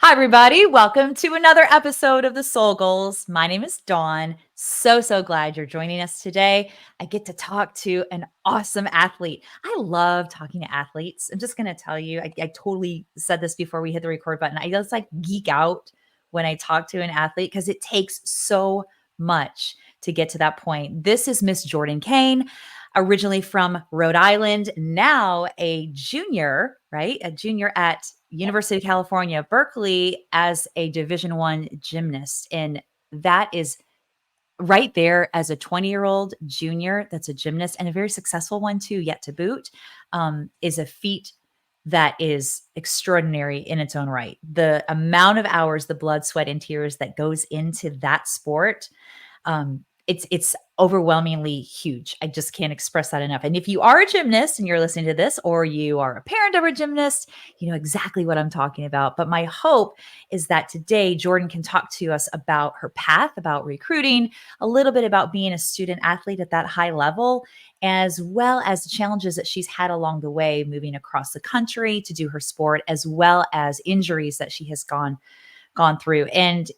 Hi, everybody. Welcome to another episode of the Soul Goals. My name is Dawn. So glad you're joining us today. I get to talk to an awesome athlete. I love talking to athletes. I'm just going to tell you, I totally said this before we hit the record button. I just like geek out when I talk to an athlete because it takes so much to get to that point. This is Miss Jordan Kane, originally from Rhode Island, now a junior, right? A junior at University of California Berkeley as a Division I gymnast. And that is right there as a 20-year-old junior that's a gymnast and a very successful one too, yet to boot, is a feat that is extraordinary in its own right. The amount of hours, the blood, sweat, and tears that goes into that sport, it's overwhelmingly huge. I just can't express that enough. And if you are a gymnast and you're listening to this, or you are a parent of a gymnast, you know exactly what I'm talking about. But my hope is that today Jordan can talk to us about her path, about recruiting, a little bit about being a student athlete at that high level, as well as the challenges that she's had along the way, moving across the country to do her sport, as well as injuries that she has gone through. And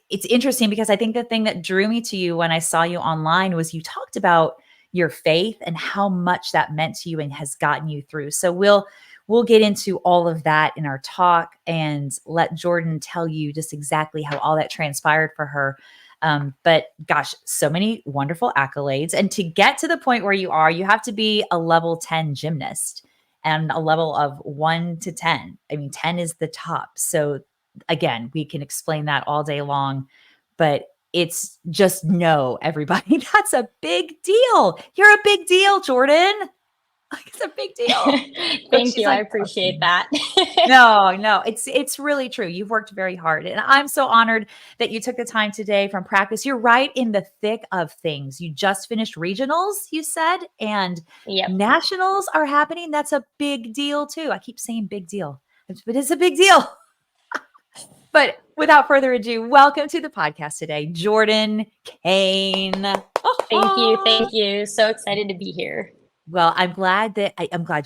it's interesting because I think the thing that drew me to you when I saw you online was you talked about your faith and how much that meant to you and has gotten you through. So we'll get into all of that in our talk and let Jordan tell you just exactly how all that transpired for her. But gosh, so many wonderful accolades. And to get to the point where you are, you have to be a level 10 gymnast and a level of 1 to 10. I mean, 10 is the top. So again, we can explain that all day long, but it's just know, everybody, that's a big deal. You're a big deal, Jordan. Like, it's a big deal. Thank you. I appreciate that. No, it's really true. You've worked very hard. And I'm so honored that you took the time today from practice. You're right in the thick of things. You just finished regionals, you said, and Yep. nationals are happening. That's a big deal too. I keep saying big deal, but it's a big deal. But without further ado, welcome to the podcast today, Jordan Kane. Thank you. Thank you. So excited to be here. Well, I'm glad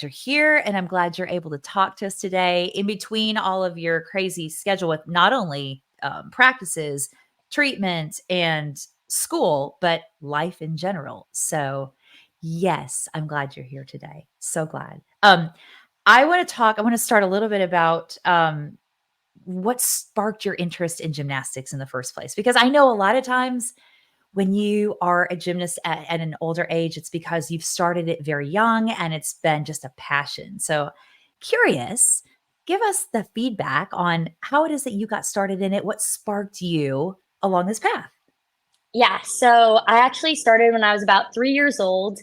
you're here, and I'm glad you're able to talk to us today in between all of your crazy schedule with not only practices, treatment, and school, but life in general. So, yes, I'm glad you're here today. So glad. I want to start a little bit about what sparked your interest in gymnastics in the first place? Because I know a lot of times when you are a gymnast at an older age, it's because you've started it very young and it's been just a passion. So curious, give us the feedback on how it is that you got started in it. What sparked you along this path? Yeah. So I actually started when I was about 3 years old.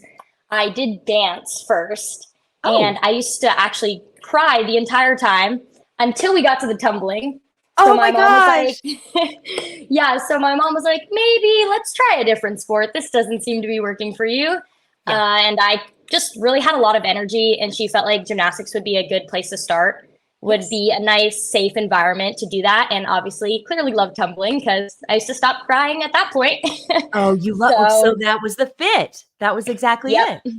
I did dance first, and I used to actually cry the entire time until we got to the tumbling. So oh my mom was gosh. like, yeah. So my mom was like, maybe let's try a different sport. This doesn't seem to be working for you. Yeah. And I just really had a lot of energy, and she felt like gymnastics would be a good place to start, would Yes. be a nice, safe environment to do that. And obviously, clearly love tumbling because I used to stop crying at that point. Oh, you love, so So, that was the fit. That was exactly yep, it.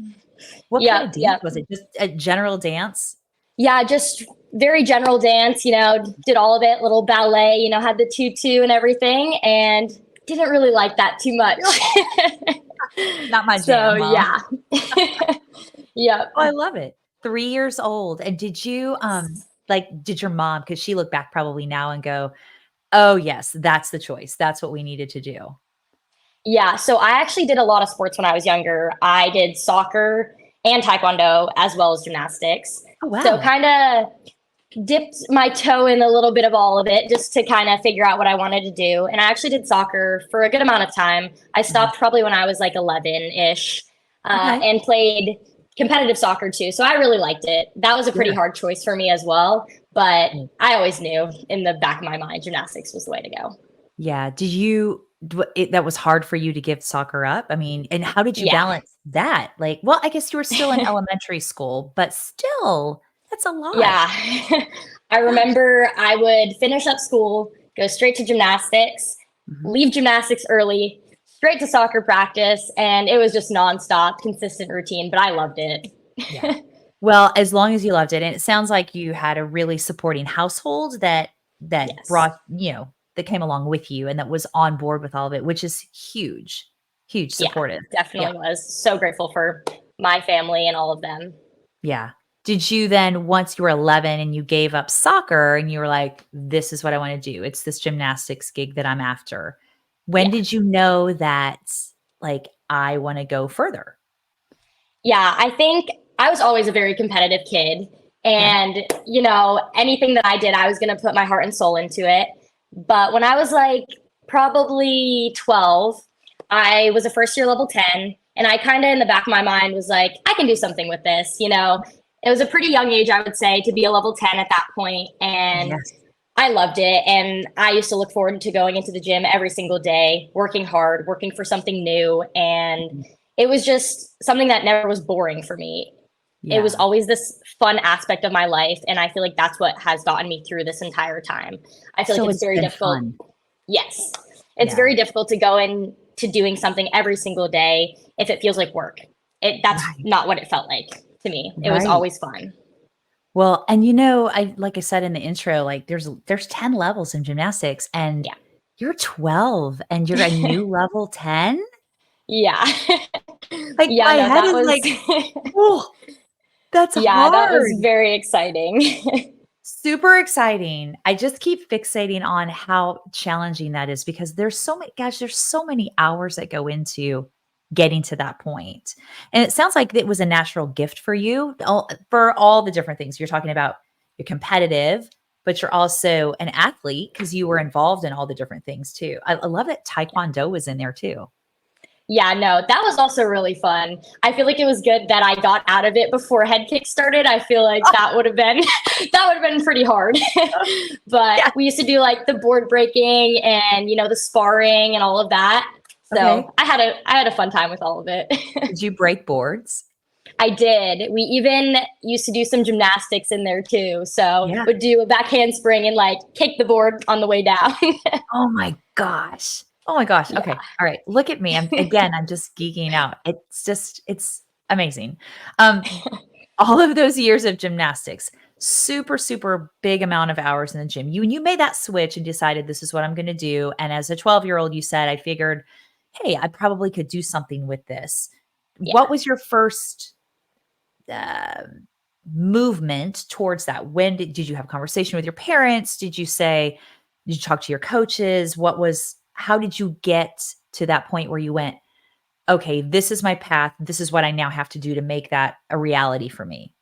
What kind yep, of dance yep. was it? Just a general dance? Yeah, just very general dance, did all of it, little ballet, had the tutu and everything, and didn't really like that too much. Not my So, jam, huh? yeah. Yep. Oh, I love it. 3 years old. And did you, did your mom, because she look back probably now and go, "Oh, yes, that's the choice. That's what we needed to do." Yeah, so I actually did a lot of sports when I was younger. I did soccer and taekwondo as well as gymnastics. Oh, So wow. kind of dipped my toe in a little bit of all of it just to kind of figure out what I wanted to do. And I actually did soccer for a good amount of time. I Mhm. stopped probably when I was like 11-ish, Okay. and played competitive soccer too. So I really liked it. That was a pretty Yeah. hard choice for me as well. But Mm. I always knew in the back of my mind, gymnastics was the way to go. Yeah. Did you that was hard for you to give soccer up? I mean, and how did you Yeah. balance that? Like, well, I guess you were still in elementary school, but still, that's a lot. Yeah. I Gosh. remember I would finish up school, go straight to gymnastics, Mhm. leave gymnastics early, straight to soccer practice, and it was just nonstop, consistent routine, but I loved it. Yeah. Well, as long as you loved it, and it sounds like you had a really supporting household that Yes. brought, that came along with you and that was on board with all of it, which is huge, huge Yeah, supportive. Yeah. definitely was. So grateful for my family and all of them. Yeah. Did you then, once you were 11 and you gave up soccer and you were like, "This is what I wanna do. It's this gymnastics gig that I'm after." When Yeah. did you know that, like, "I wanna go further?" Yeah, I think I was always a very competitive kid. Okay. And, anything that I did, I was going to put my heart and soul into it. But when I was like probably 12, I was a first year level 10. And I kind of in the back of my mind was like, I can do something with this. It was a pretty young age, I would say, to be a level 10 at that point. And Yes. I loved it. And I used to look forward to going into the gym every single day, working hard, working for something new. And Mhm. it was just something that never was boring for me. It was Yeah. always this fun aspect of my life. And I feel like that's what has gotten me through this entire time. I feel like So it's it's very been difficult. fun. Yes. It's Yeah. very difficult to go into doing something every single day if it feels like work. That's Right. not what it felt like to me. It was Right. always fun. Well, and I like I said in the intro, like there's 10 levels in gymnastics and Yeah. you're 12 and you're a new level 10? Yeah. Like Yeah, my no, head that is was like, "Oh, that's yeah, that was hard." very exciting. Super exciting. I just keep fixating on how challenging that is because there's so many hours that go into getting to that point. And it sounds like it was a natural gift for you, for all the different things. You're talking about you're competitive, but you're also an athlete because you were involved in all the different things too. I love that taekwondo was in there too. Yeah, no, that was also really fun. I feel like it was good that I got out of it before head kick started. I feel like that would have been that would have been pretty hard. But Yeah. we used to do like the board breaking and the sparring and all of that. Okay. So I had a fun time with all of it. Did you break boards? I did. We even used to do some gymnastics in there too. So Yeah. would do a back handspring and like kick the board on the way down. Oh my gosh. Oh my gosh. Yeah. Okay. All right. Look at me. I'm just geeking out. It's amazing. Um, all of those years of gymnastics, super, super big amount of hours in the gym. You made that switch and decided this is what I'm going to do. And as a 12-year-old, you said, I figured, hey, I probably could do something with this. What Yeah. was your first uh, movement towards that? When did you have a conversation with your parents? Did you talk to your coaches? How did you get to that point where you went, okay, this is my path. This is what I now have to do to make that a reality for me?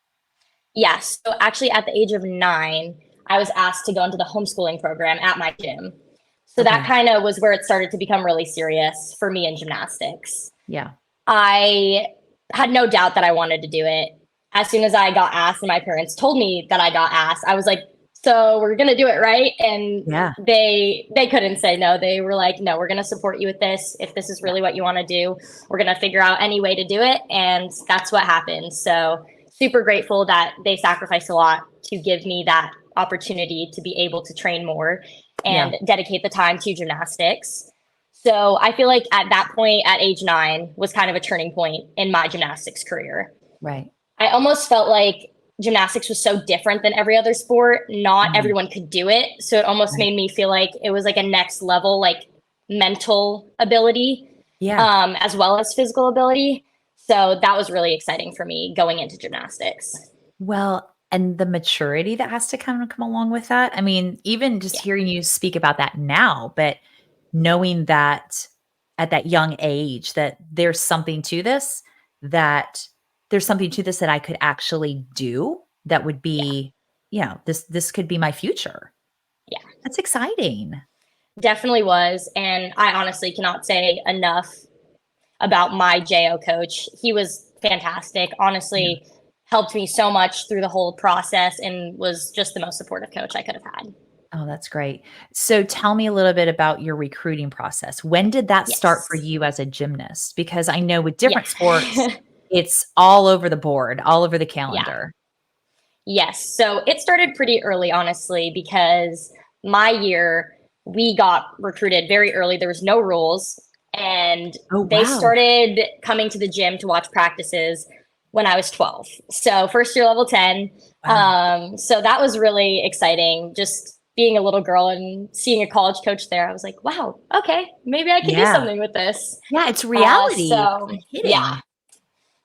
Yes. So actually, at the age of 9, I was asked to go into the homeschooling program at my gym. So that Okay. kind of was where it started to become really serious for me in gymnastics. Yeah. I had no doubt that I wanted to do it. As soon as I got asked and my parents told me that I got asked, I was like, so we're going to do it, right? And Yeah. they couldn't say no. They were like, no, we're going to support you with this. If this is Yeah. really what you want to do, we're going to figure out any way to do it. And that's what happened. So super grateful that they sacrificed a lot to give me that opportunity to be able to train more Yeah. and dedicate the time to gymnastics. So I feel like at that point, at age 9, was kind of a turning point in my gymnastics career. Right. I almost felt like gymnastics was so different than every other sport. Not Mhm. everyone could do it. So it almost Right. made me feel like it was like a next level, like mental ability, Yeah. as well as physical ability. So that was really exciting for me going into gymnastics. Well, and the maturity that has to kind of come along with that. I mean, even just Yeah. hearing you speak about that now, but knowing that at that young age that that there's something to this that I could actually do that would Yeah. be, this could be my future. Yeah. That's exciting. Definitely was. And I honestly cannot say enough about my JO coach. He was fantastic. Yeah. Honestly, helped me so much through the whole process and was just the most supportive coach I could have had. Oh, that's great. So tell me a little bit about your recruiting process. When did that start for Yes. you as a gymnast? Because I know with Yeah. different sports, it's all over the board, all over the Yeah. calendar. Yes. So it started pretty early, honestly, because my year, we got recruited very early. There was no rules. And Oh, they wow. started coming to the gym to watch practices when I was 12. So first year level 10. Wow. So that was really exciting. Just being a little girl and seeing a college coach there, I was like, wow, okay, maybe I can do Yeah. something with this. Yeah, it's reality. It's So like yeah, hitting.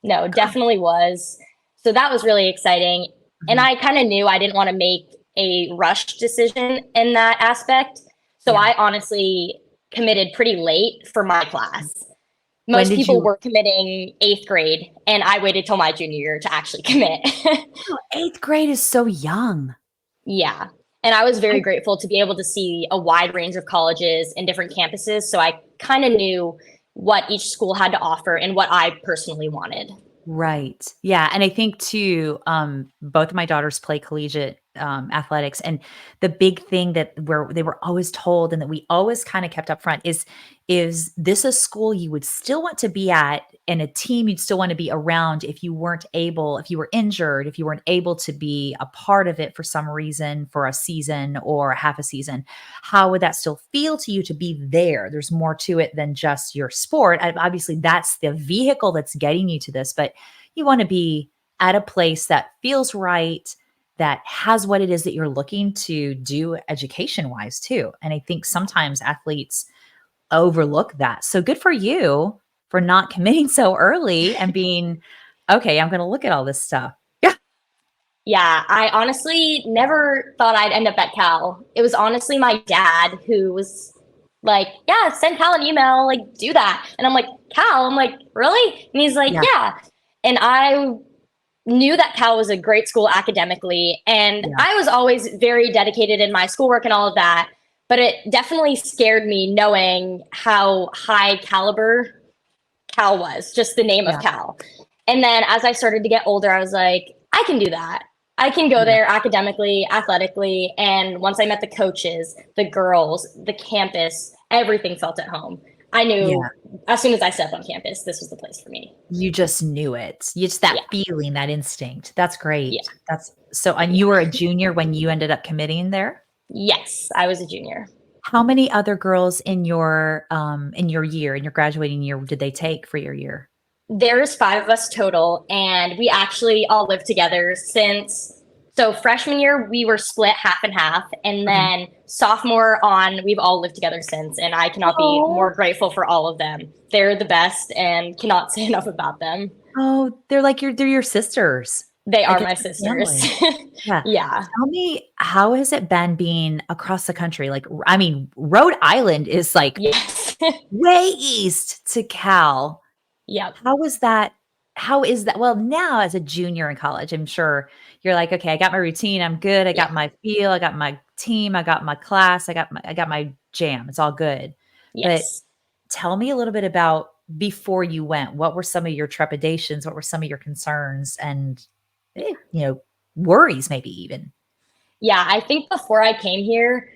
no, God. definitely was. So that was really exciting. And Mhm. I kind of knew I didn't want to make a rushed decision in that aspect. So Yeah. I honestly committed pretty late for my class. When Most did people you were committing eighth grade, and I waited till my junior year to actually commit. oh, 8th grade is so young. Yeah. And I was I very grateful to be able to see a wide range of colleges and different campuses. So I kind of knew what each school had to offer and what I personally wanted. Right. Yeah, and I think too, both of my daughters play collegiate, athletics, and the big thing that where they were always told and that we always kinda kept up front is this a school you would still want to be at and a team you'd still wanna be around if you were injured, if you weren't able to be a part of it for some reason for a season or half a season, how would that still feel to you to be there? There's more to it than just your sport. Obviously, that's the vehicle that's getting you to this, but you want to be at a place that feels right, that has what it is that you're looking to do education wise too. And I think sometimes athletes overlook that. So good for you for not committing so early and being, okay, I'm going to look at all this stuff. Yeah. Yeah, I honestly never thought I'd end up at Cal. It was honestly my dad who was like, yeah, send Cal an email, like, do that. And I'm like, Cal? I'm like, really? And he's like, Yeah. yeah. And I knew that Cal was a great school academically. And Yeah. I was always very dedicated in my schoolwork and all of that. But it definitely scared me knowing how high caliber Cal was, just the name of Yeah. Cal. And then as I started to get older, I was like, I can do that. I can go Yeah. there academically, athletically. And once I met the coaches, the girls, the campus, everything felt at home. I Yeah. knew as soon as I stepped on campus, this was the place for me. You just knew it. It's that Yeah. feeling, that instinct. That's Yeah. great. That's so, and Yeah. you were a junior when you ended up committing there? Yes, I was a junior. How many other girls in your year, in your graduating year, did they take for your year? There's five of us total, and we actually all lived together since. So freshman year, we were split half and half, and Okay. then sophomore on, we've all lived together since, and I cannot be Oh, more grateful for all of them. They're the best, and cannot say enough about them. oh, they're your sisters. They Like, are it's my your sisters. family. Yeah. Yeah. Tell me, how has it been being across the country? Like, I mean, Rhode Island is, like, Yes. way east to Cal. Yep. How is that how is that well, now as a junior in college, I'm sure you're like, "Okay, I got my routine, I'm good, I Yeah. got my feel, I got my team, I got my class, I got my jam, it's all good." But Yes. tell me a little bit about before you went, what were some of your trepidations? What were some of your concerns and, worries maybe even? Yeah. I think before I came here,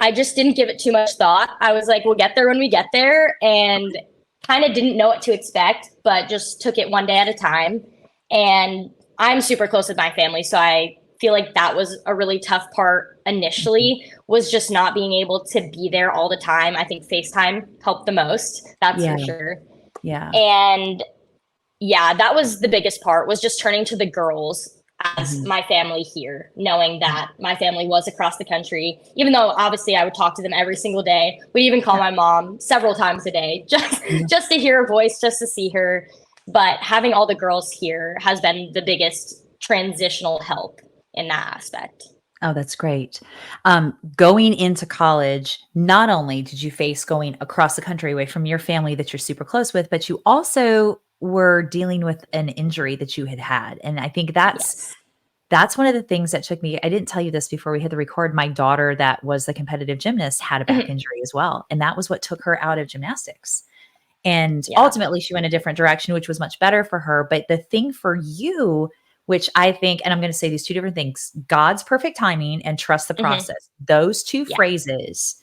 I just didn't give it too much thought. I was like, we'll get there when we get there, and Okay. kind of didn't know what to expect, but just took it one day at a time. And I'm super close with my family, so I feel like that was a really tough part Mhm. initially, was just not being able to be there all the time. I think FaceTime helped the most, that's Yeah, for sure. yeah. And yeah, that was the biggest part, was just turning to the girls as Mhm. my family here, knowing Yeah, that my family was across the country, even though obviously I would talk to them every single day. We even call yeah, my mom several times a day, just yeah. just to hear her voice, just to see her. But having all the girls here has been the biggest transitional help in that aspect. Oh, that's great. Going into college, not only did you face going across the country away from your family that you're super close with, but you also were dealing with an injury that you had had. And I think Yes. that's one of the things that took me. I didn't tell you this before we hit the record. My daughter that was the competitive gymnast had a back Mhm. injury as well, and that was what took her out of gymnastics. And Yeah. ultimately, she went a different direction, which was much better for her. But the thing for you, which I think, and I'm going to say these two different things, God's perfect timing and trust the Hmm. process. Those two Yeah. phrases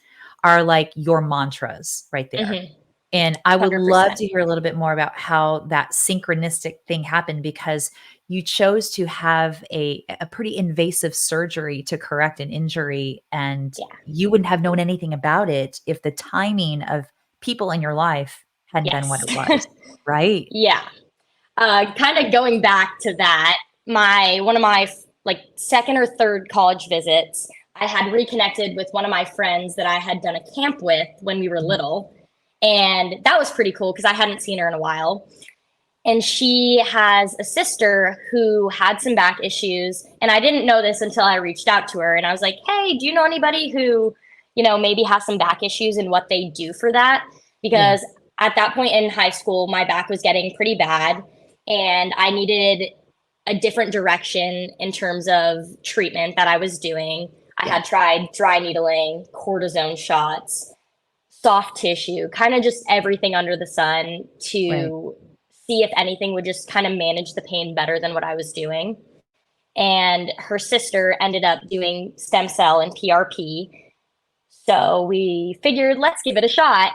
are like your mantras right Hmm. there. 100%. And I would love to hear a little bit more about how that synchronistic thing happened because you chose to have a pretty invasive surgery to correct an injury. And Yeah. you wouldn't have known anything about it if the timing of people in your life hadn't been what Yes. it was, right? Yeah. Kind of going back to that, one of my like second or third college visits, I had reconnected with one of my friends that I had done a camp with when we were little. And that was pretty cool because I hadn't seen her in a while. And she has a sister who had some back issues. And I didn't know this until I reached out to her. And I was like, hey, do you know anybody who, maybe has some back issues and what they do for that? Because at that point in high school, my back was getting pretty bad and I needed a different direction in terms of treatment that I was doing. I had tried dry needling, cortisone shots, soft tissue, kind of just everything under the sun to see if anything would just kind of manage the pain better than what I was doing. And her sister ended up doing stem cell and PRP. So we figured, let's give it a shot,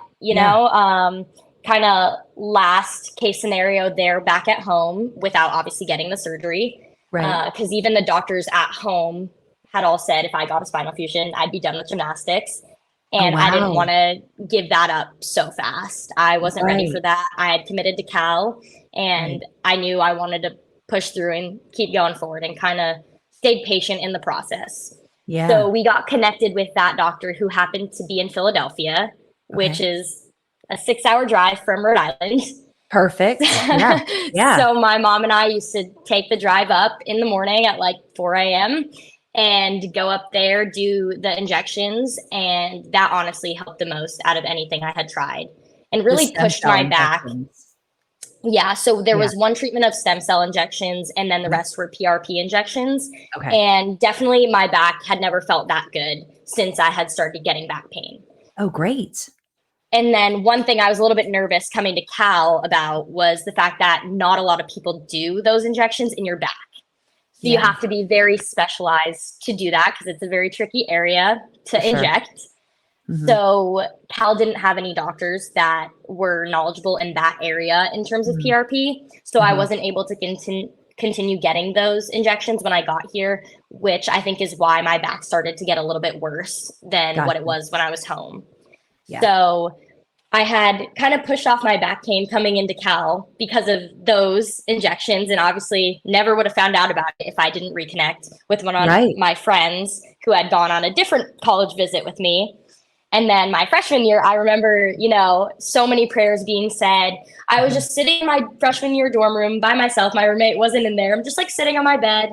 kind of last case scenario there back at home without obviously getting the surgery. Right. Because even the doctors at home had all said if I got a spinal fusion, I'd be done with gymnastics. And I didn't want to give that up so fast. I wasn't ready for that. I had committed to Cal and I knew I wanted to push through and keep going forward and kind of stayed patient in the process. Yeah. So we got connected with that doctor who happened to be in Philadelphia, which is a 6-hour drive from Rhode Island. Perfect. Yeah. Yeah. So my mom and I used to take the drive up in the morning at like 4 a.m. and go up there, do the injections. And that honestly helped the most out of anything I had tried and really pushed my back. Yeah. So there was one treatment of stem cell injections and then the rest were PRP injections. And definitely my back had never felt that good since I had started getting back pain. Oh, great. And then one thing I was a little bit nervous coming to Cal about was the fact that not a lot of people do those injections in your back. So you have to be very specialized to do that because it's a very tricky area to inject. So Cal didn't have any doctors that were knowledgeable in that area in terms of PRP. So I wasn't able to continue getting those injections when I got here, which I think is why my back started to get a little bit worse than what it was when I was home. So I had kind of pushed off my back pain coming into Cal because of those injections and obviously never would have found out about it if I didn't reconnect with one of my friends who had gone on a different college visit with me. And then my freshman year, I remember, so many prayers being said. I was just sitting in my freshman year dorm room by myself. My roommate wasn't in there. I'm just like sitting on my bed.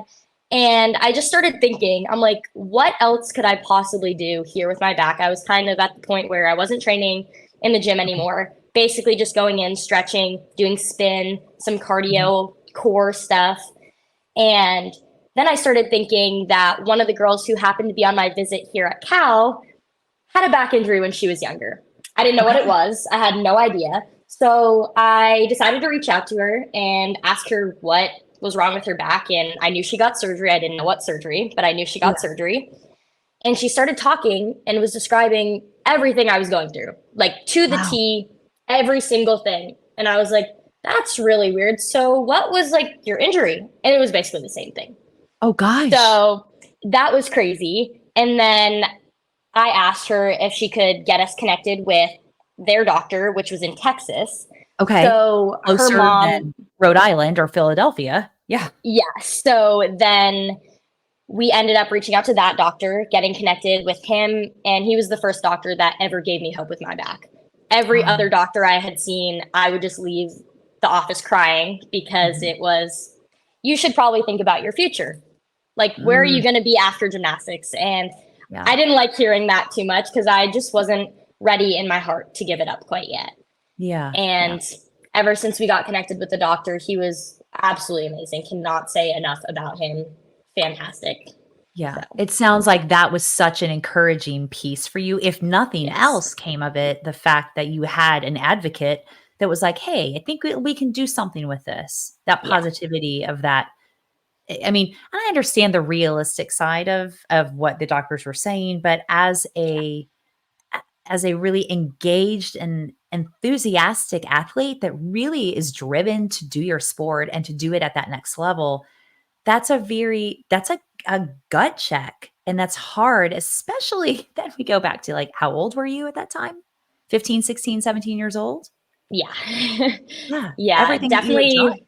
And I just started thinking, I'm like, what else could I possibly do here with my back? I was kind of at the point where I wasn't training in the gym anymore, basically just going in, stretching, doing spin, some cardio, core stuff. And then I started thinking that one of the girls who happened to be on my visit here at Cal had a back injury when she was younger. I didn't know what it was. I had no idea. So I decided to reach out to her and ask her what was wrong with her back. And I knew she got surgery. I didn't know what surgery, but I knew she got surgery. And she started talking and was describing everything I was going through, like to the T, every single thing. And I was like, that's really weird. So what was like your injury? And it was basically the same thing. Oh, gosh. So that was crazy. And then I asked her if she could get us connected with their doctor, which was in Texas. Okay. So closer her mom, than Rhode Island or Philadelphia. Yeah. Yeah. So then we ended up reaching out to that doctor, getting connected with him. And he was the first doctor that ever gave me hope with my back. Every other doctor I had seen, I would just leave the office crying because it was, you should probably think about your future. Like, where are you going to be after gymnastics? And I didn't like hearing that too much because I just wasn't ready in my heart to give it up quite yet. Yeah. And ever since we got connected with the doctor, he was absolutely amazing. Cannot say enough about him. Fantastic. Yeah. So. It sounds like that was such an encouraging piece for you. If nothing else came of it, the fact that you had an advocate that was like, hey, I think we can do something with this. That positivity of that. I mean, I understand the realistic side of what the doctors were saying, but as a really engaged and enthusiastic athlete that really is driven to do your sport and to do it at that next level, that's a gut check. And that's hard, especially then we go back to like, how old were you at that time? 15, 16, 17 years old? Yeah. Yeah. Yeah, Everything definitely.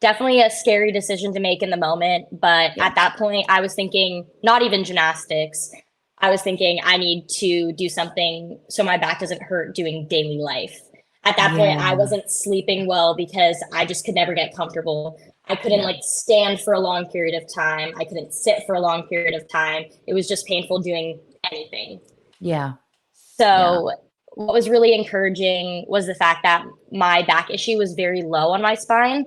definitely a scary decision to make in the moment. But Yeah. at that point, I was thinking not even gymnastics. I was thinking I need to do something so my back doesn't hurt doing daily life. At that point, I Yeah. wasn't sleeping well because I just could never get comfortable. I couldn't Yeah. like stand for a long period of time. I couldn't sit for a long period of time. It was just painful doing anything. Yeah. Yeah. So, what was really encouraging was the fact that my back issue was very low on my spine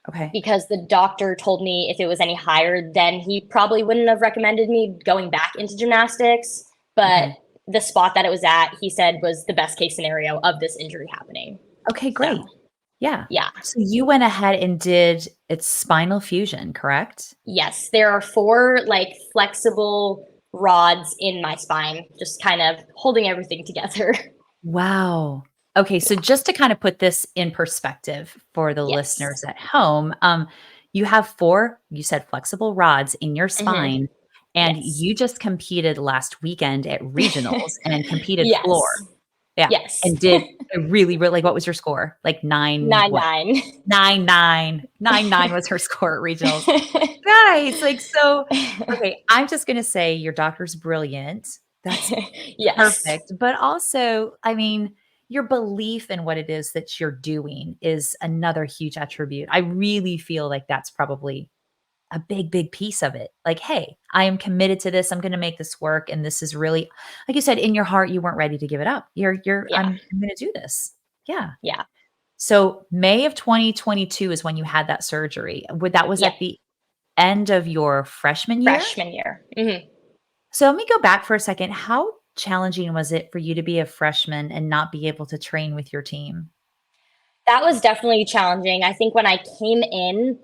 Okay. because the doctor told me if it was any higher, then he probably wouldn't have recommended me going back into gymnastics. But Okay. the spot that it was at, he said was the best case scenario of this injury happening. Okay, So, great. Yeah. yeah. So you went ahead and did its spinal fusion, correct? Yes, there are four like flexible rods in my spine, just kind of holding everything together. Wow. Okay, so just to kind of put this in perspective for the Yes. listeners at home, you have 4, you said flexible rods in your Hmm. spine, and Yes. you just competed last weekend at regionals and competed floor. Yes. Yeah, Yes. and did a really, really like, what was your score? Like 9 Nine what? nine. 9.9. 9.9 was her score at regionals. Guys, like, so okay, I'm just gonna say your doctor's brilliant. That's Yes. perfect, but also, I mean, your belief in what it is that you're doing is another huge attribute. I really feel like that's probably a big, big piece of it. Like, "Hey, I am committed to this. I'm gonna make this work, and this is really" like you said, in your heart, you weren't ready to give it up. You're, Yeah. I'm gonna do this." Yeah. Yeah. So, May of 2022 is when you had that surgery. Would that was Yeah. at the end of your freshman year? Freshman year. Hmm. So let me go back for a second. How challenging was it for you to be a freshman and not be able to train with your team? That was definitely challenging. I think when I came in,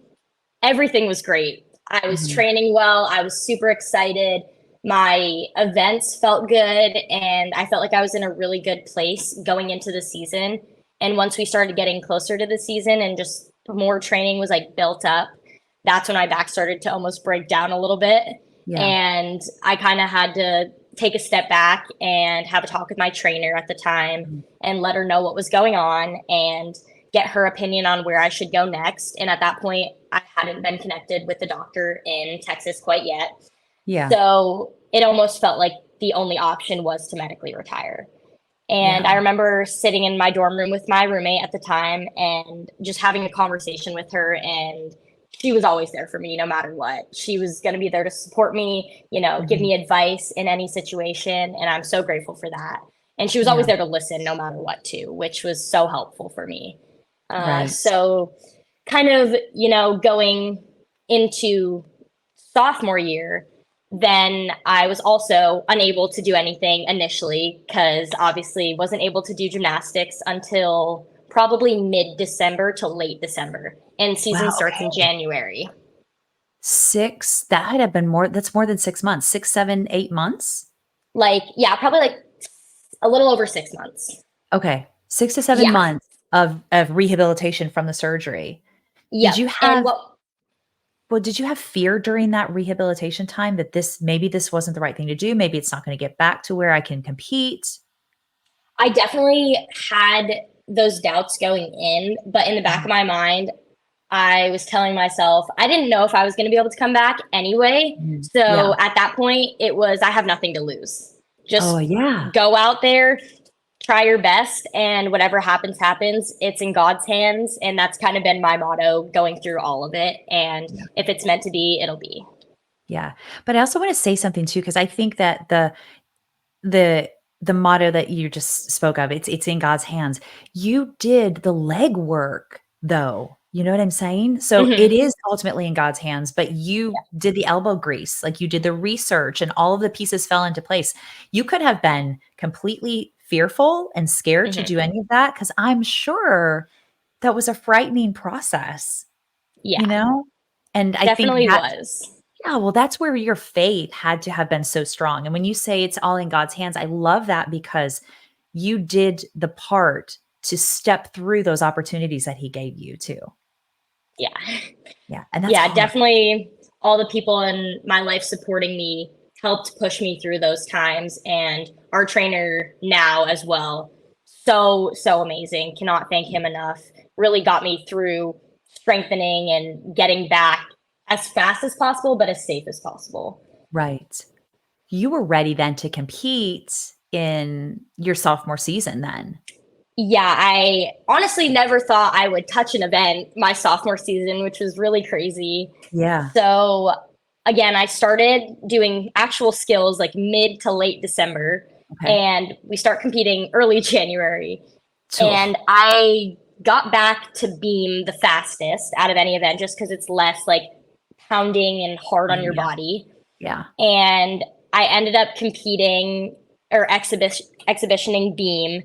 everything was great. I was Mhm. training well. I was super excited. My events felt good, and I felt like I was in a really good place going into the season. And once we started getting closer to the season and just more training was like built up, that's when my back started to almost break down a little bit. Yeah. And I kind of had to take a step back and have a talk with my trainer at the time Mhm. and let her know what was going on and get her opinion on where I should go next. And at that point, I hadn't been connected with the doctor in Texas quite yet. Yeah. So it almost felt like the only option was to medically retire. And Yeah. I remember sitting in my dorm room with my roommate at the time and just having a conversation with her. And she was always there for me no matter what. She was going to be there to support me, give Mhm. me advice in any situation. And I'm so grateful for that. And she was always Yeah. there to listen no matter what, too, which was so helpful for me. Right. So, kind of, going into sophomore year, then I was also unable to do anything initially because obviously wasn't able to do gymnastics until probably mid December to late December. And season Wow. starts in Okay. January. 6, that had have been more, that's more than 6 months. 6, 7, 8 months? Like, yeah, probably like a little over 6 months. Okay. 6 to 7 Yeah. months of rehabilitation from the surgery. Did Yep. you And have what Well, did you have fear during that rehabilitation time that this wasn't the right thing to do? Maybe it's not gonna get back to where I can compete? I definitely had those doubts going in, but in the back Mhm. of my mind, I was telling myself I didn't know if I was going to be able to come back anyway. Mhm. Yeah. So at that point, it was I have nothing to lose. Oh, Just yeah. go out there, try your best, and whatever happens, happens. It's in God's hands. And that's kind of been my motto going through all of it. And Yeah. if it's meant to be, it'll be. Yeah. But I also wanna say something too, because I think that the the motto that you just spoke of, it's in God's hands. You did the legwork though, you know what I'm saying? So it Hmm. is ultimately in God's hands, but you did the elbow grease, like you did the research and all of the pieces fell into place. You could have been completely fearful and scared to Hmm. do any of that because I'm sure that was a frightening process, you Yeah, know? And I think definitely that's was. yeah, well, that's where your faith had to have been so strong, and when you say it's all in God's hands, I love that because you did the part to step through those opportunities that he gave you too. Yeah. Yeah, and that's Yeah, hard. definitely all the people in my life supporting me helped push me through those times. And our trainer now as well. So, so amazing. Cannot thank him enough. Really got me through strengthening and getting back as fast as possible, but as safe as possible. Right. You were ready then to compete in your sophomore season then? Yeah, I honestly never thought I would touch an event my sophomore season, which was really crazy. Yeah. So, again, I started doing actual skills like mid to late December, Okay. and we start competing early January. Tool. And I got back to beam the fastest out of any event just because it's less like pounding and hard on your Yeah. body. Yeah. And I ended up competing or exhibitioning beam,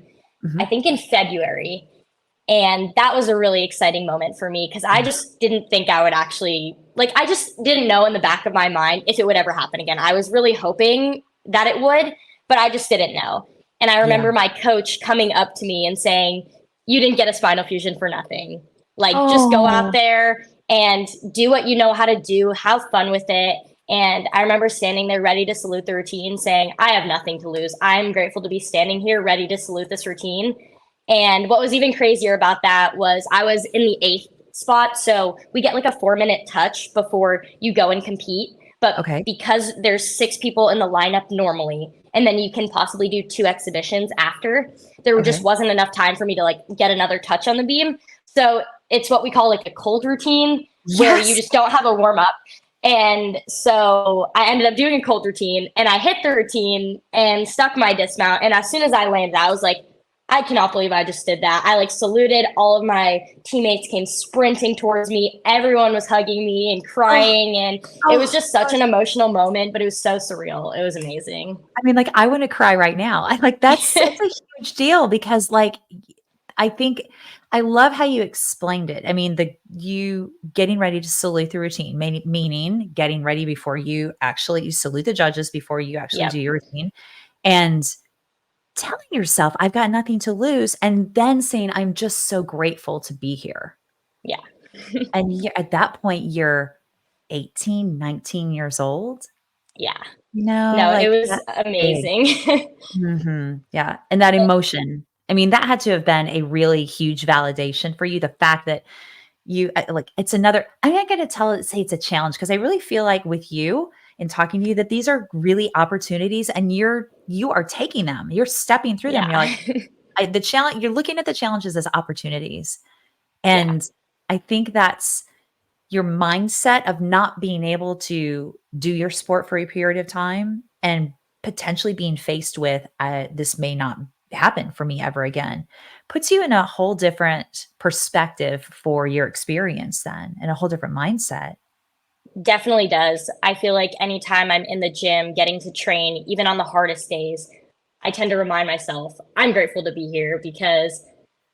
I Mhm. think in February. And that was a really exciting moment for me because I Yeah. just didn't think I would actually, like, I just didn't know in the back of my mind if it would ever happen again. I was really hoping that it would, but I just didn't know. And I Yeah. remember my coach coming up to me and saying, "You didn't get a spinal fusion for nothing. Like, just go out Oh, there and do what you know how to do, have fun with it." And I remember standing there ready to salute the routine, saying, "I have nothing to lose. I'm grateful to be standing here ready to salute this routine." And what was even crazier about that was I was in the eighth spot. So we get like a 4 minute touch before you go and compete. But okay. because there's six people in the lineup normally, and then you can possibly do two exhibitions after, there just Okay. wasn't enough time for me to like get another touch on the beam. So it's what we call like a cold routine where you Yes. just don't have a warm up. And so I ended up doing a cold routine and I hit the routine and stuck my dismount. And as soon as I landed, I was like, I cannot believe I just did that. I like saluted. All of my teammates came sprinting towards me. Everyone was hugging me and Oh, crying. And it was oh just such gosh. an emotional moment, but it was so surreal. It was amazing. I mean, like, I wanna cry right now. I like, that's a huge deal because, like, I think I love how you explained it. I mean, you getting ready to salute the routine, meaning getting ready before you salute the judges before you actually do Yep. your routine, and telling yourself, "I've got nothing to lose," and then saying, "I'm just so grateful to be here." Yeah. And at that point, you're 18, 19 years old, Yeah. No, it like, was that's big. amazing. Mhm, yeah, and that emotion, I mean, that had to have been a really huge validation for you, the fact that it's another I'm not gonna say it's a challenge because I really feel like with you and talking to you that these are really opportunities and you are taking them, you're stepping through them, Yeah. you're like, the challenge you're looking at the challenges as opportunities, Yeah. and I think that's your mindset of not being able to do your sport for a period of time and potentially being faced with, this may not happen for me ever again, puts you in a whole different perspective for your experience then and a whole different mindset. Definitely does. I feel like anytime I'm in the gym getting to train, even on the hardest days, I tend to remind myself I'm grateful to be here because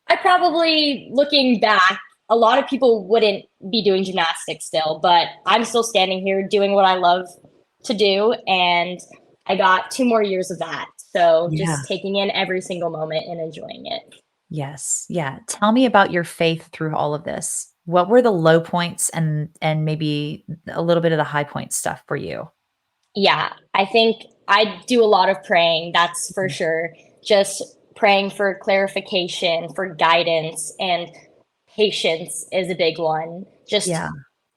I probably, looking back, a lot of people wouldn't be doing gymnastics still, but I'm still standing here doing what I love to do. And I got 2 more years of that. So Yeah. just taking in every single moment and enjoying it. Yes. Yeah. Tell me about your faith through all of this. What were the low points and maybe a little bit of the high point stuff for you? Yeah, I think I do a lot of praying, that's for Mhm. sure. Just praying for clarification, for guidance, and patience is a big one. Just Yeah.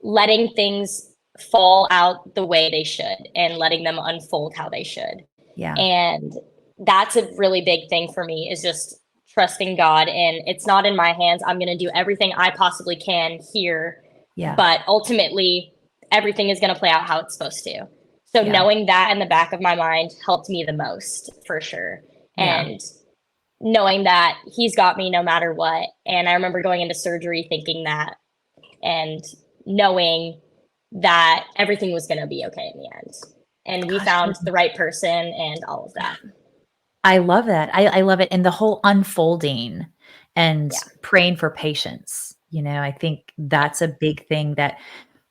letting things fall out the way they should and letting them unfold how they should. Yeah. And that's a really big thing for me is just trusting God and it's not in my hands. I'm going to do everything I possibly can here, Yeah. but ultimately everything is going to play out how it's supposed to. So Yeah. knowing that in the back of my mind helped me the most for sure. Yeah. And knowing that he's got me no matter what. And I remember going into surgery thinking that and knowing that everything was going to be okay in the end. And we Gosh. found the right person and all of that. I love that. I love it, and the whole unfolding and Yeah. praying for patience, I think that's a big thing that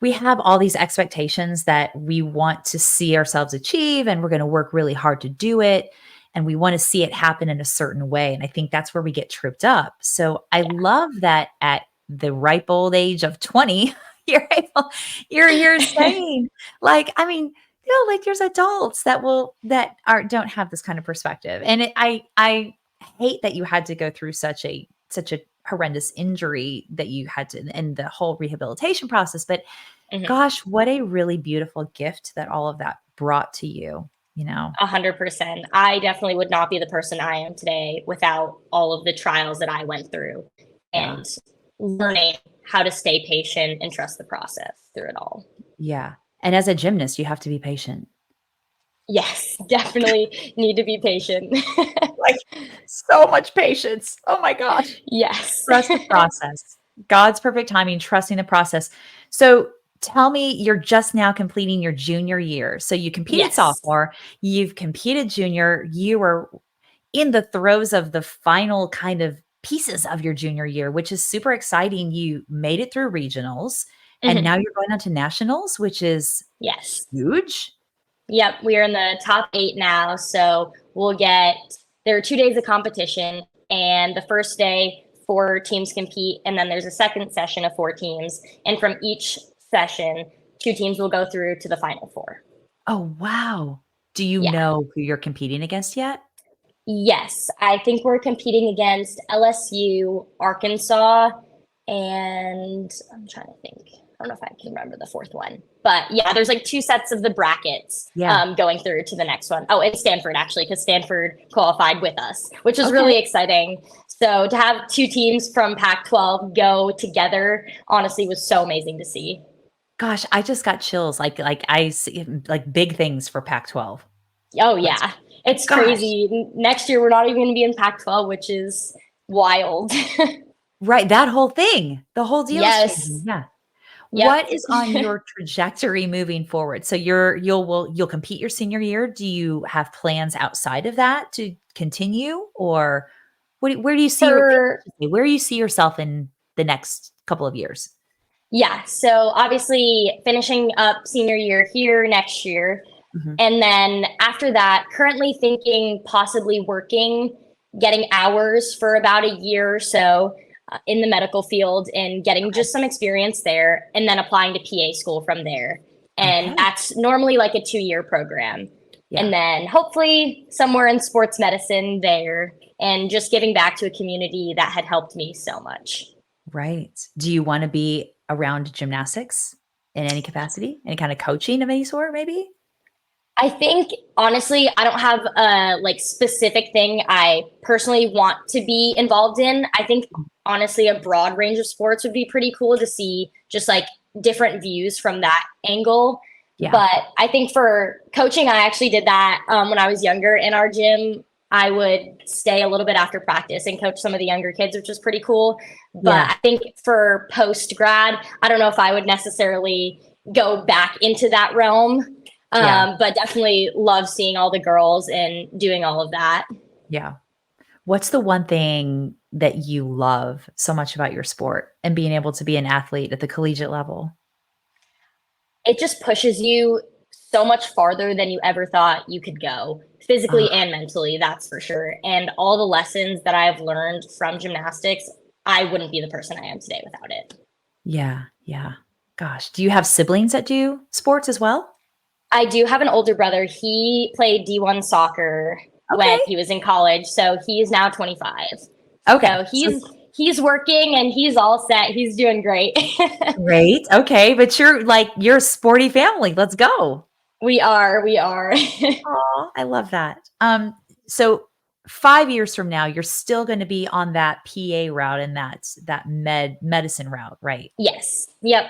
we have all these expectations that we want to see ourselves achieve, and we're gonna work really hard to do it, and we wanna see it happen in a certain way, and I think that's where we get tripped up. So, I Yeah. love that at the ripe old age of 20, you're saying, like, I mean, like there's adults that don't have this kind of perspective. And I hate that you had to go through such a horrendous injury that you had to, and the whole rehabilitation process. But Mhm. gosh, what a really beautiful gift that all of that brought to you, you know? 100%. I definitely would not be the person I am today without all of the trials that I went through Yeah. and learning how to stay patient and trust the process through it all. Yeah. And as a gymnast, you have to be patient. Yes, definitely need to be patient. Like, so much patience. Oh my gosh. Yes. Trust the process. God's perfect timing, trusting the process. So tell me, you're just now completing your junior year. So you competed Yes. sophomore, you've competed junior, you were in the throes of the final kind of pieces of your junior year, which is super exciting. You made it through regionals and Mhm. now you're going on to nationals, which is Yes. huge. Yep, we are in the top 8 now, so there are 2 days of competition, and the first day, 4 teams compete, and then there's a second session of 4 teams, and from each session, 2 teams will go through to the final 4. Oh, wow. Do you Yeah. know who you're competing against yet? Yes, I think we're competing against LSU, Arkansas, and I'm trying to think. I don't know if I can remember the fourth one, but yeah, there's like 2 sets of the brackets Yeah. going through to the next one. Oh, and Stanford actually, because Stanford qualified with us, which is Okay. really exciting. So to have 2 teams from Pac-12 go together, honestly, was so amazing to see. Gosh, I just got chills. Like I see like big things for Pac-12. Oh Like, yeah, it's gosh. crazy. Next year we're not even going to be in Pac-12, which is wild. Right, that whole thing, the whole deal is changing. Yes. Yeah. Yep. What is on your trajectory moving forward? So you'll compete your senior year. Do you have plans outside of that to continue, or where do you see For where do you see yourself in the next couple of years? Yeah, so obviously finishing up senior year here next year. Mhm. And then after that, currently thinking possibly working, getting hours for about a year or so in the medical field and getting Okay. just some experience there, and then applying to PA school from there. And Okay. that's normally like a 2-year program. Yeah. And then hopefully somewhere in sports medicine there, and just giving back to a community that had helped me so much. Right. Do you wanna be around gymnastics in any capacity? Any kind of coaching of any sort, maybe? I think honestly, I don't have a like specific thing I personally want to be involved in. I think honestly, a broad range of sports would be pretty cool to see just like different views from that angle. Yeah. But I think for coaching, I actually did that when I was younger in our gym. I would stay a little bit after practice and coach some of the younger kids, which was pretty cool. But Yeah. I think for post grad, I don't know if I would necessarily go back into that realm, Yeah. but definitely love seeing all the girls and doing all of that. Yeah. What's the one thing that you love so much about your sport and being able to be an athlete at the collegiate level? It just pushes you so much farther than you ever thought you could go, physically Ah, and mentally, that's for sure. And all the lessons that I've learned from gymnastics, I wouldn't be the person I am today without it. yeah, yeah. Gosh, do you have siblings that do sports as well? I do have an older brother. He played D1 soccer when Okay. he was in college, so he is now 25. Okay. So So he's working and he's all set. He's doing great. great. Okay, but you're a sporty family. Let's go. We are. Aw, I love that. So 5 years from now, you're still gonna be on that PA route and that medicine route, right? Yes. Yep.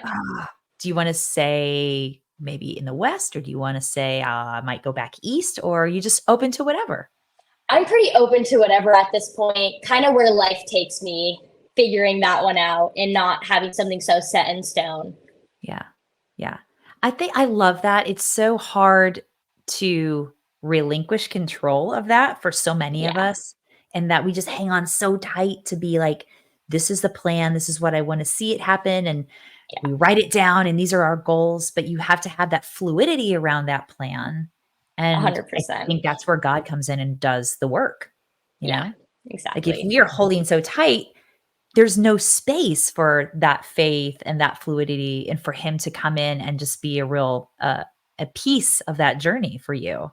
Do you wanna say maybe in the West, or do you wanna say, I might go back East, or are you just open to whatever? I'm pretty open to whatever at this point, kind of where life takes me, figuring that one out and not having something so set in stone. Yeah. Yeah. I think I love that. It's so hard to relinquish control of that for so many of Yeah, us, and that we just hang on so tight to be like, "This is the plan. This is what I wanna see it happen," and yeah, we write it down, and these are our goals, but you have to have that fluidity around that plan, and I 100%. think that's where God comes in and does the work, you Yeah, know? Like, if exactly. we are holding so tight, there's no space for that faith and that fluidity and for him to come in and just be a piece of that journey for you.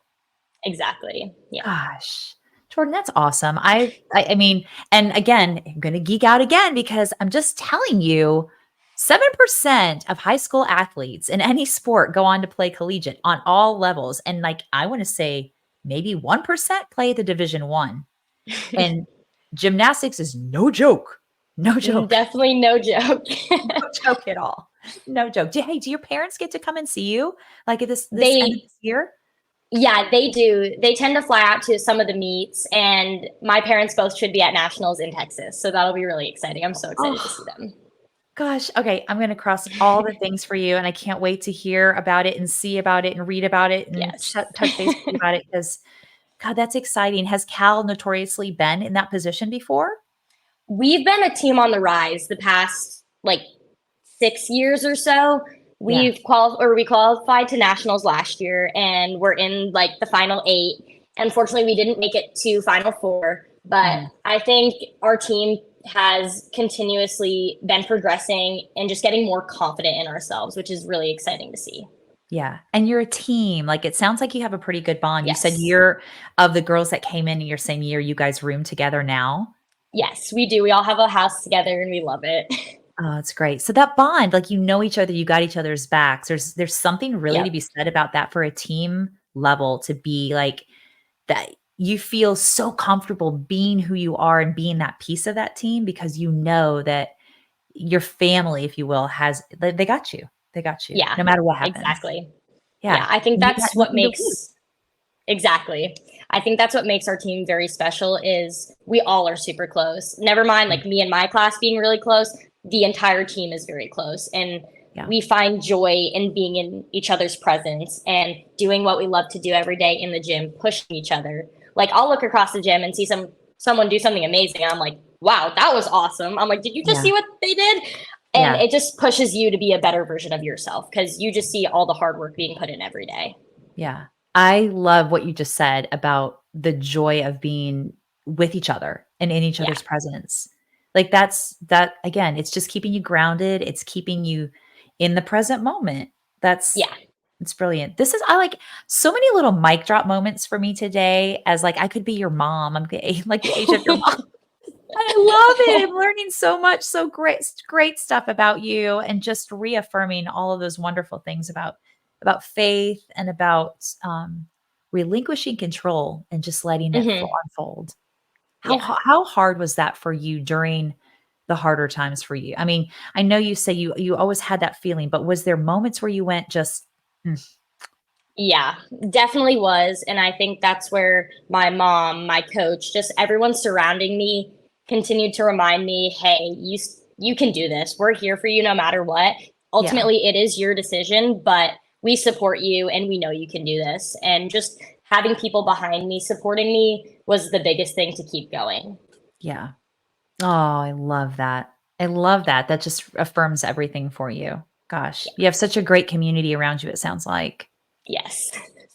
Exactly. Yeah. Gosh, Jordan, that's awesome. I mean, and again, I'm going to geek out again because I'm just telling you, 7% of high school athletes in any sport go on to play collegiate on all levels. And like, I want to say maybe 1% play the Division One. And gymnastics is no joke. No joke. Definitely no joke. No joke at all. No joke. Hey, do your parents get to come and see you like at this end of They, this year? yeah, they do. They tend to fly out to some of the meets, and my parents both should be at nationals in Texas. So that'll be really exciting. I'm so excited to Oh, see them. gosh. Okay. I'm going to cross all the things for you. And I can't wait to hear about it and see about it and read about it and Yes. touch base with you about it because, God, that's exciting. Has Cal notoriously been in that position before? We've been a team on the rise the past like 6 years or so. Yeah. We qualified to nationals last year, and we're in like the final eight. Unfortunately, we didn't make it to final four, but Mhm. I think our team has continuously been progressing and just getting more confident in ourselves, which is really exciting to see. Yeah. And you're a team. Like it sounds like you have a pretty good bond. You said Yes. you're of the girls that came in your same year, you guys room together now. Yes, we do. We all have a house together and we love it. Oh, it's great. So that bond, like you know each other, you got each other's backs. There's something really to Yep. be said about that for a team level to be like that you feel so comfortable being who you are and being that piece of that team because you know that your family, if you will, has they got you. They got you Yeah, no matter what happens. exactly. Yeah, Yeah. I think And you got that's what nothing to lose. makes exactly. I think that's what makes our team very special is we all are super close. Never mind Yeah. like me and my class being really close, the entire team is very close and Yeah. we find joy in being in each other's presence and doing what we love to do every day in the gym, pushing each other. Like I'll look across the gym and see someone do something amazing. And I'm like, wow, that was awesome. I'm like, did you just Yeah. see what they did? And Yeah. it just pushes you to be a better version of yourself because you just see all the hard work being put in every day. Yeah. I love what you just said about the joy of being with each other and in each Yeah. other's presence. Like that again, it's just keeping you grounded. It's keeping you in the present moment. Yeah. It's brilliant. This is I like so many little mic drop moments for me today as like I could be your mom. I'm like the age of your mom. I love it. I'm learning so much, so great stuff about you and just reaffirming all of those wonderful things about faith and about relinquishing control and just letting it Hmm. unfold. Yeah. How hard was that for you during the harder times for you? I mean, I know you say you always had that feeling, but was there moments where you went just "Mm, Yeah, definitely was. And I think that's where my mom, my coach, just everyone surrounding me continued to remind me, hey, you can do this. We're here for you no matter what. yeah, Ultimately, it is your decision, but we support you and we know you can do this. And just having people behind me supporting me was the biggest thing to keep going. yeah." Oh, I love that. I love that. That just affirms everything for you. Gosh, Yeah. you have such a great community around you, it sounds like. Yes.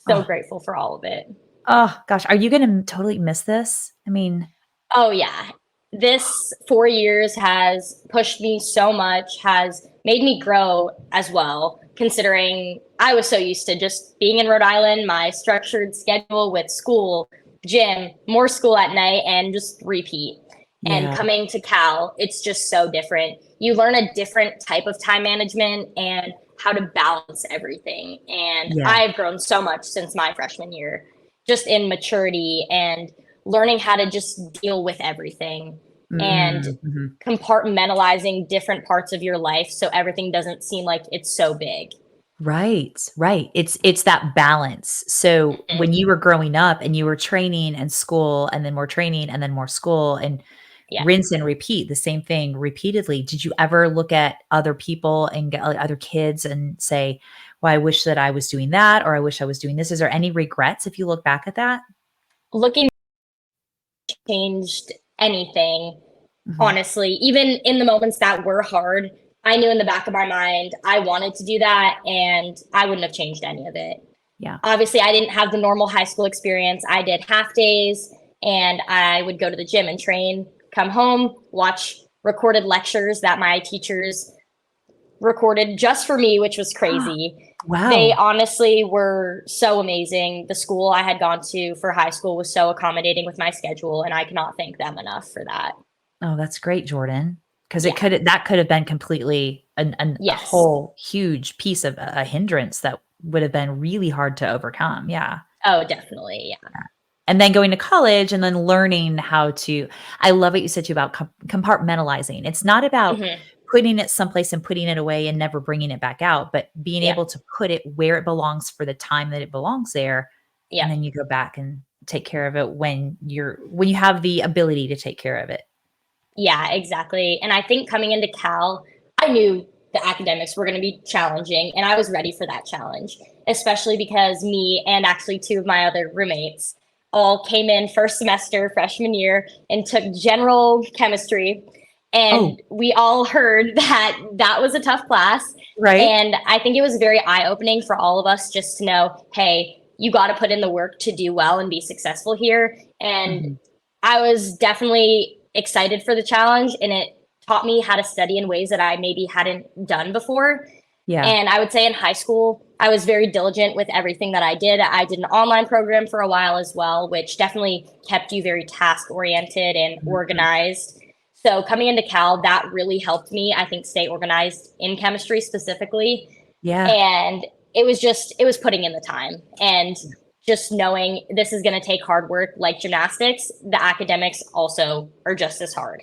So Oh, grateful for all of it. oh gosh. Are you gonna totally miss this? I mean, Oh, yeah. This 4 years has pushed me so much, has made me grow as well, considering I was so used to just being in Rhode Island, my structured schedule with school, gym, more school at night, and just repeat. And yeah, coming to Cal, it's just so different. You learn a different type of time management and how to balance everything. And yeah. I've grown so much since my freshman year, just in maturity and learning how to just deal with everything and Mm, mhm. compartmentalizing different parts of your life so everything doesn't seem like it's so big. Right, right. It's that balance. So Mhm. when you were growing up and you were training and school and then more training and then more school and Yeah. rinse and repeat the same thing repeatedly, did you ever look at other people and get other kids and say, "Well, I wish that I was doing that," or "I wish I was doing this." Is there any regrets if you look back at that? Looking changed anything, Mhm. honestly, even in the moments that were hard, I knew in the back of my mind I wanted to do that and I wouldn't have changed any of it. Yeah. Obviously, I didn't have the normal high school experience. I did half days and I would go to the gym and train, come home, watch recorded lectures that my teachers recorded just for me, which was crazy. They Wow. honestly were so amazing. The school I had gone to for high school was so accommodating with my schedule, and I cannot thank them enough for that. Oh, that's great, Jordan. Because Yeah. that could have been completely a Yes. whole huge piece of a hindrance that would have been really hard to overcome. Yeah. Oh, definitely. Yeah. And then going to college and then learning how to I love what you said too about compartmentalizing. It's not about Hmm. putting it someplace and putting it away and never bringing it back out, but being Yeah. able to put it where it belongs for the time that it belongs there, Yeah. and then you go back and take care of it when you have the ability to take care of it. Yeah, exactly. And I think coming into Cal, I knew the academics were going to be challenging, and I was ready for that challenge, especially because me and actually two of my other roommates all came in first semester, freshman year, and took general chemistry. Oh, And we all heard that that was a tough class. right? And I think it was very eye opening for all of us just to know, hey, you got to put in the work to do well and be successful here. And Mhm. I was definitely excited for the challenge, and it taught me how to study in ways that I maybe hadn't done before. Yeah. And I would say in high school, I was very diligent with everything that I did. I did an online program for a while as well, which definitely kept you very task oriented and Mhm. organized. So coming into Cal, that really helped me, I think, stay organized in chemistry specifically. Yeah. And it was putting in the time and just knowing this is going to take hard work like gymnastics. The academics also are just as hard.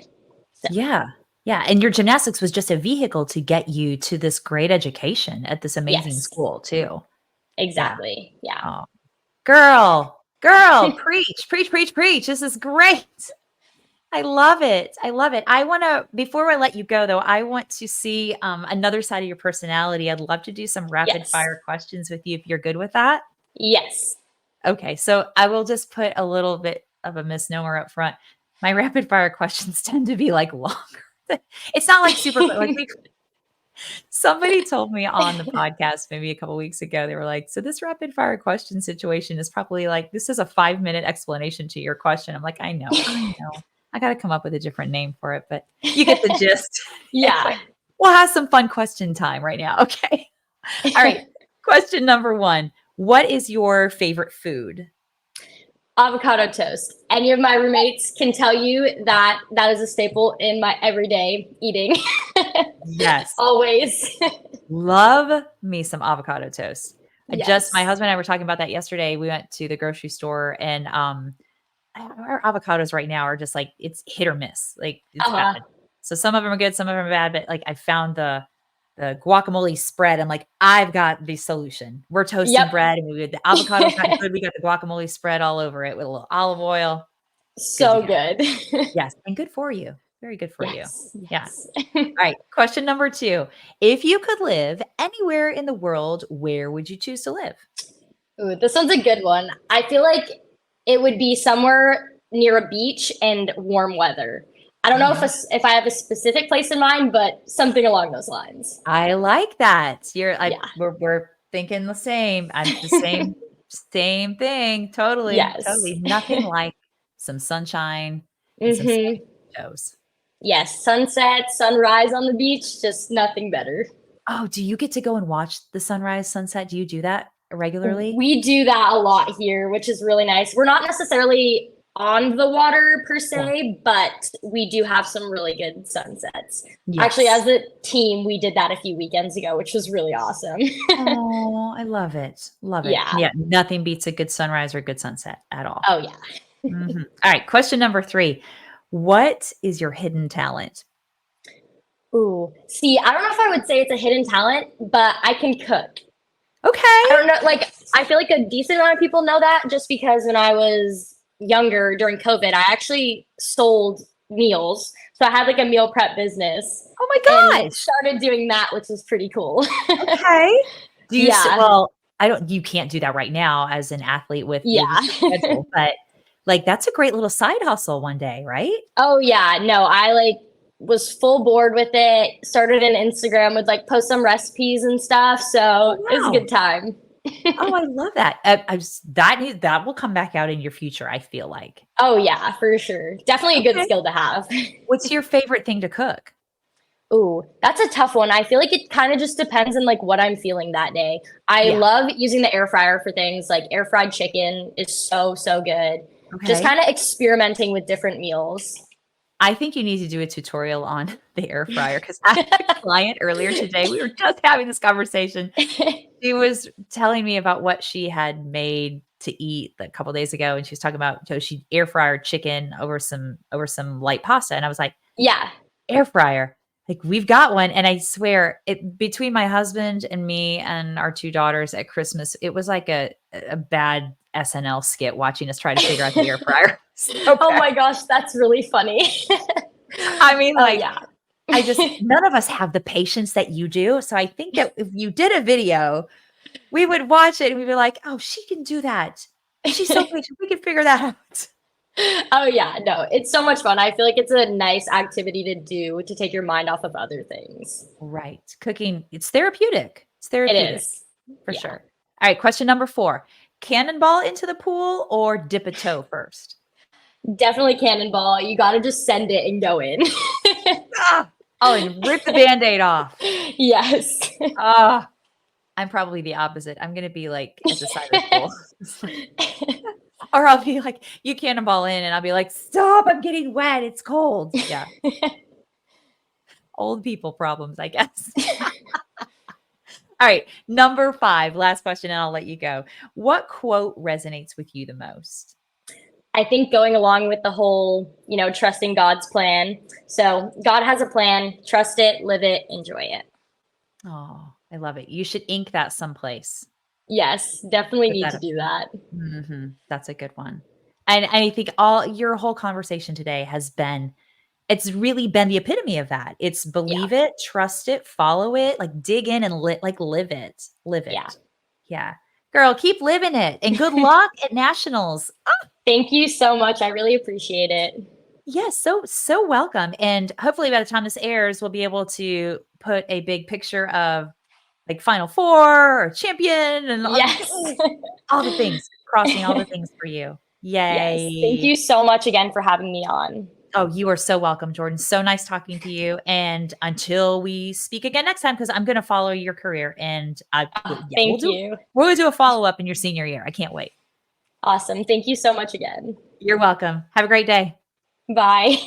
So, Yeah. Yeah, and your gymnastics was just a vehicle to get you to this great education at this amazing yes, school too. Yeah. exactly. Yeah. Oh, girl, preach, preach, preach, preach. This is great. I love it. I love it. I wanna before I let you go though, I want to see, another side of your personality. I'd love to do some rapid Yes. fire questions with you if you're good with that. Yes. Okay, so I will just put a little bit of a misnomer up front. My rapid fire questions tend to be, like, longer. It's not, like, super quick, like, we somebody told me on the podcast maybe a couple weeks ago, they were like, "So this rapid fire question situation is probably like this is a 5-minute explanation to your question." I'm like, "I know, I know. I gotta come up with a different name for it, but you get the gist." Yeah. Anyway, we'll have some fun question time right now, okay? All right, question number 1. What is your favorite food? Avocado toast. Any of my roommates can tell you that that is a staple in my everyday eating. Yes. Always. Love me some avocado toast. I just my Yes. husband and I were talking about that yesterday. We went to the grocery store and, our avocados right now are just like it's hit or miss, like it's Uh-huh. bad. So some of them are good, some of them are bad, but like I found the guacamole spread. I'm like, I've got the solution. We're toasting Yep. bread and we the avocado's not good. We got the guacamole spread all over it with a little olive oil. Good to So go. good. Yes, and good for you. Very good for you. Yes. Yeah. Yes. All right. Question number 2. If you could live anywhere in the world, where would you choose to live? Ooh, this one's a good one. I feel like it would be somewhere near a beach and warm weather. I don't know Oh, if I have a specific place in mind, but something along those lines. I like that. Yeah. We're thinking the same. I'm the same thing. Totally, Yes. totally. Nothing like some sunshine and some Hmm. shows. Yes. Sunset, sunrise on the beach, just nothing better. Oh, do you get to go and watch the sunrise, sunset? Do you do that regularly? We do that a lot here, which is really nice. We're not necessarily on the water per Yeah. se, but we do have some really good sunsets. Actually, Yes. as a team, we did that a few weekends ago, which was really awesome. Oh, I love it. Love it. Yeah. Yeah, nothing beats a good sunrise or good sunset at all. Oh, yeah. Mhm. All right, question number 3. What is your hidden talent? Ooh. See, I don't know if I would say it's a hidden talent, but I can cook. I Okay. don't know, like, I feel like a decent amount of people know that just because when I was younger during COVID, I actually sold meals. So I had like a meal prep business Oh and my gosh. started doing that, which was pretty cool. Okay. Do you s Yeah. well, I don't you can't do that right now as an athlete with your Yeah. schedule, but, like, that's a great little side hustle one day, right? Oh, yeah. No, I like was full board with it. Started an Instagram with like post some recipes and stuff. Oh, So it was a wow. good time. Oh, I love that. I just that will come back out in your future, I feel like. Oh, yeah, for sure. Definitely a good Okay. skill to have. What's your favorite thing to cook? Ooh, that's a tough one. I feel like it kind of just depends on like what I'm feeling that day. I Yeah. love using the air fryer for things like air fried chicken is so, so good. Just Okay. kind of experimenting with different meals. I think you need to do a tutorial on the air fryer because I had a client earlier today. We were just having this conversation. She was telling me about what she had made to eat a couple days ago, and she was talking about so she air fryer chicken over some light pasta, and I was like, Yeah. "Air fryer, like, we've got one," and I swear it between my husband and me and our 2 daughters at Christmas, it was like a bad SNL skit watching us try to figure out the air fryer. So Oh bad. my gosh, that's really funny. I mean, Oh like, yeah. I just none of us have the patience that you do, so I think that if you did a video, we would watch it and we'd be like, "Oh, she can do that. She's so patient. We can figure that out." Oh yeah, no, it's so much fun. I feel like it's a nice activity to do to take your mind off of other things. Right. Cooking, it's therapeutic. It's It therapeutic is. for Yeah. sure. All right, question number 4. Cannonball into the pool or dip a toe first? Definitely cannonball. You got to just send it and go in. Ah! Oh, and rip the Band-Aid off. Yes. Ah, I'm probably the opposite. I'm gonna be, like, at the side of the pool. It's like or I'll be like, "You cannonball in," and I'll be like, "Stop, I'm getting wet, it's cold." Yeah, old people problems, I guess. All right, number 5, last question, and I'll let you go. What quote resonates with you the most? I think going along with the whole, trusting God's plan. So God has a plan, trust it, live it, enjoy it. Oh, I love it. You should ink that someplace. Yes, definitely Put need that to up do there. that. That's a good one. And I think all your whole conversation today has been it's really been the epitome of that. It's Yeah. believe it, trust it, follow it, like dig in and live it. Live Yeah. it. Yeah. Girl, keep living it. And good luck at nationals. Thank you so much. I really appreciate it. Yes, so welcome. And hopefully by the time this airs, we'll be able to put a big picture of like Final Four or champion and Yes. all the things, crossing all the things for you. Yes. Thank Yay. you so much again for having me on. Oh, you are so welcome, Jordan. So nice talking to you. And until we speak again next time, because I'm going to follow your career and Oh, yeah, thank you. we'll do a follow up in your senior year. I can't wait. Awesome. Thank you so much again. You're welcome. Have a great day. Bye.